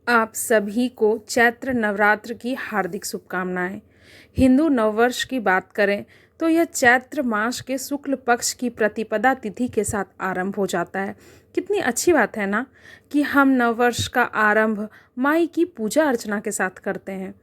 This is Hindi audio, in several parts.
आप सभी को चैत्र नवरात्र की हार्दिक शुभकामनाएं। हिंदू नववर्ष की बात करें तो यह चैत्र मास के शुक्ल पक्ष की प्रतिपदा तिथि के साथ आरंभ हो जाता है। कितनी अच्छी बात है ना कि हम नववर्ष का आरंभ माई की पूजा अर्चना के साथ करते हैं।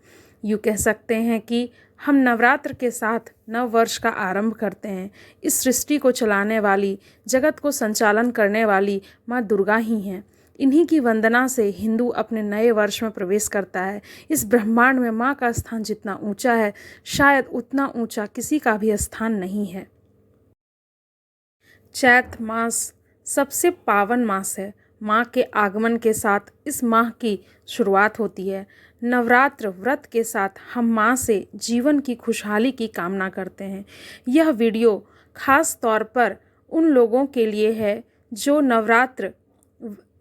यूँ कह सकते हैं कि हम नवरात्र के साथ नव वर्ष का आरंभ करते हैं। इस सृष्टि को चलाने वाली, जगत को संचालन करने वाली माँ दुर्गा ही हैं। इन्हीं की वंदना से हिंदू अपने नए वर्ष में प्रवेश करता है। इस ब्रह्मांड में माँ का स्थान जितना ऊंचा है, शायद उतना ऊंचा किसी का भी स्थान नहीं है। चैत्र मास सबसे पावन मास है। माँ के आगमन के साथ इस माह की शुरुआत होती है। नवरात्र व्रत के साथ हम माँ से जीवन की खुशहाली की कामना करते हैं। यह वीडियो खास तौर पर उन लोगों के लिए है जो नवरात्र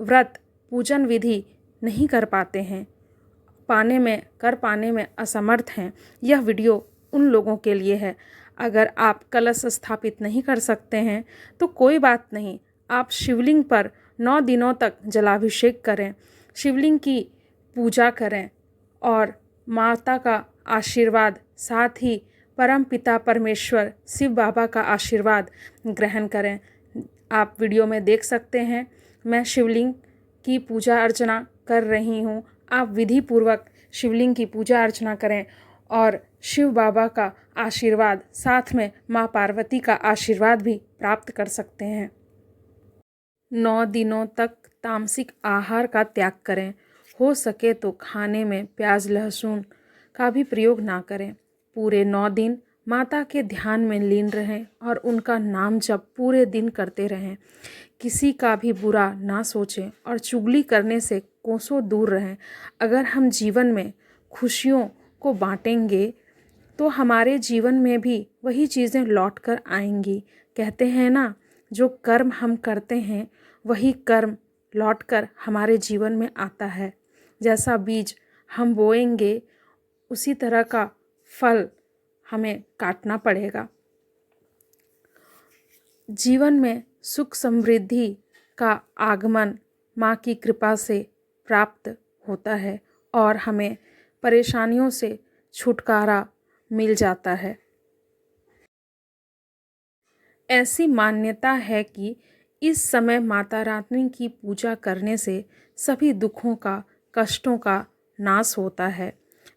व्रत पूजन विधि नहीं कर पाते हैं, कर पाने में असमर्थ हैं। यह वीडियो उन लोगों के लिए है। अगर आप कलश स्थापित नहीं कर सकते हैं तो कोई बात नहीं, आप शिवलिंग पर 9 दिनों तक जलाभिषेक करें, शिवलिंग की पूजा करें और माता का आशीर्वाद, साथ ही परम पिता परमेश्वर शिव बाबा का आशीर्वाद ग्रहण करें। आप वीडियो में देख सकते हैं, मैं शिवलिंग की पूजा अर्चना कर रही हूँ। आप विधि पूर्वक शिवलिंग की पूजा अर्चना करें और शिव बाबा का आशीर्वाद, साथ में माँ पार्वती का आशीर्वाद भी प्राप्त कर सकते हैं। 9 दिनों तक तामसिक आहार का त्याग करें। हो सके तो खाने में प्याज लहसुन का भी प्रयोग ना करें। पूरे 9 दिन माता के ध्यान में लीन रहें और उनका नाम जप पूरे दिन करते रहें। किसी का भी बुरा ना सोचें और चुगली करने से कोसों दूर रहें। अगर हम जीवन में खुशियों को बांटेंगे तो हमारे जीवन में भी वही चीज़ें लौट कर आएंगी। कहते हैं ना, जो कर्म हम करते हैं वही कर्म लौटकर हमारे जीवन में आता है। जैसा बीज हम बोएंगे उसी तरह का फल हमें काटना पड़ेगा। जीवन में सुख समृद्धि का आगमन माँ की कृपा से प्राप्त होता है और हमें परेशानियों से छुटकारा मिल जाता है। ऐसी मान्यता है कि इस समय माता रानी की पूजा करने से सभी दुखों का, कष्टों का नाश होता है।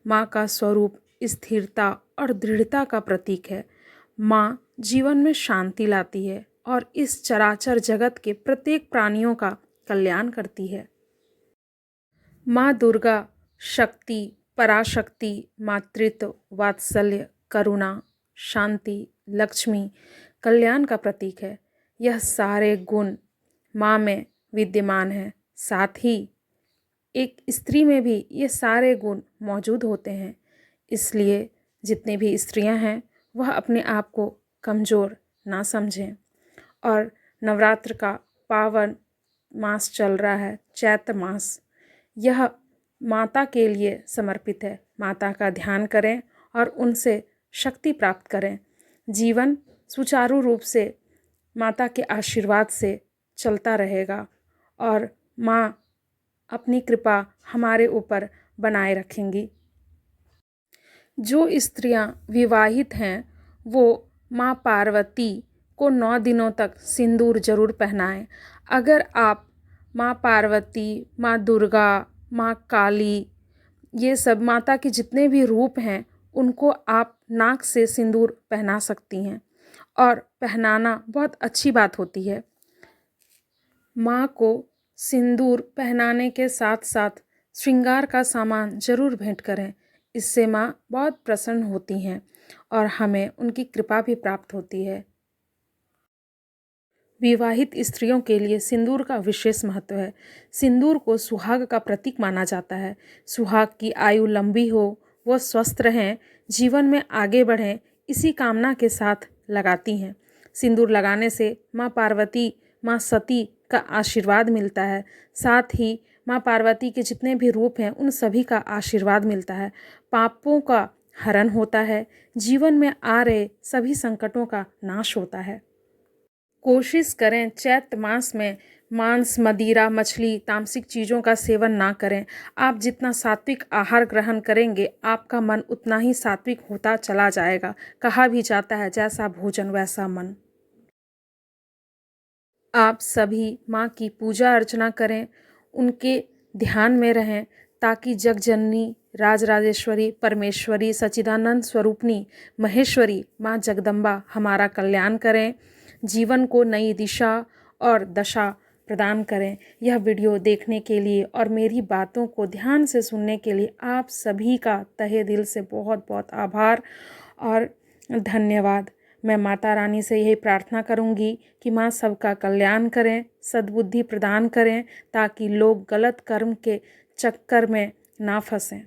माँ का स्वरूप स्थिरता और दृढ़ता का प्रतीक है। माँ जीवन में शांति लाती है और इस चराचर जगत के प्रत्येक प्राणियों का कल्याण करती है। माँ दुर्गा शक्ति, पराशक्ति, मातृत्व, वात्सल्य, करुणा, शांति, लक्ष्मी, कल्याण का प्रतीक है। यह सारे गुण माँ में विद्यमान हैं। साथ ही एक स्त्री में भी ये सारे गुण मौजूद होते हैं। इसलिए जितनी भी स्त्रियां हैं वह अपने आप को कमज़ोर ना समझें। और नवरात्र का पावन मास चल रहा है, चैत्र मास, यह माता के लिए समर्पित है। माता का ध्यान करें और उनसे शक्ति प्राप्त करें। जीवन सुचारू रूप से माता के आशीर्वाद से चलता रहेगा और माँ अपनी कृपा हमारे ऊपर बनाए रखेंगी। जो स्त्रियां विवाहित हैं वो माँ पार्वती को 9 दिनों तक सिंदूर जरूर पहनाएं। अगर आप माँ पार्वती, माँ दुर्गा, माँ काली, ये सब माता के जितने भी रूप हैं उनको आप नाक से सिंदूर पहना सकती हैं और पहनाना बहुत अच्छी बात होती है। माँ को सिंदूर पहनाने के साथ साथ श्रृंगार का सामान जरूर भेंट करें। इससे माँ बहुत प्रसन्न होती हैं और हमें उनकी कृपा भी प्राप्त होती है। विवाहित स्त्रियों के लिए सिंदूर का विशेष महत्व है। सिंदूर को सुहाग का प्रतीक माना जाता है। सुहाग की आयु लंबी हो, वह स्वस्थ रहें, जीवन में आगे बढ़ें, इसी कामना के साथ लगाती हैं। सिंदूर लगाने से माँ पार्वती, माँ सती का आशीर्वाद मिलता है। साथ ही माँ पार्वती के जितने भी रूप हैं उन सभी का आशीर्वाद मिलता है। पापों का हरण होता है। जीवन में आ रहे सभी संकटों का नाश होता है। कोशिश करें चैत्र मास में मांस, मदिरा, मछली, तामसिक चीज़ों का सेवन ना करें। आप जितना सात्विक आहार ग्रहण करेंगे, आपका मन उतना ही सात्विक होता चला जाएगा। कहा भी जाता है, जैसा भोजन वैसा मन। आप सभी माँ की पूजा अर्चना करें, उनके ध्यान में रहें, ताकि जगजननी, राजराजेश्वरी, परमेश्वरी, सच्चिदानंद स्वरूपनी, महेश्वरी, माँ जगदम्बा हमारा कल्याण करें, जीवन को नई दिशा और दशा प्रदान करें। यह वीडियो देखने के लिए और मेरी बातों को ध्यान से सुनने के लिए आप सभी का तहे दिल से बहुत बहुत आभार और धन्यवाद। मैं माता रानी से यही प्रार्थना करूंगी कि माँ सबका कल्याण करें, सद्बुद्धि प्रदान करें, ताकि लोग गलत कर्म के चक्कर में ना फंसें।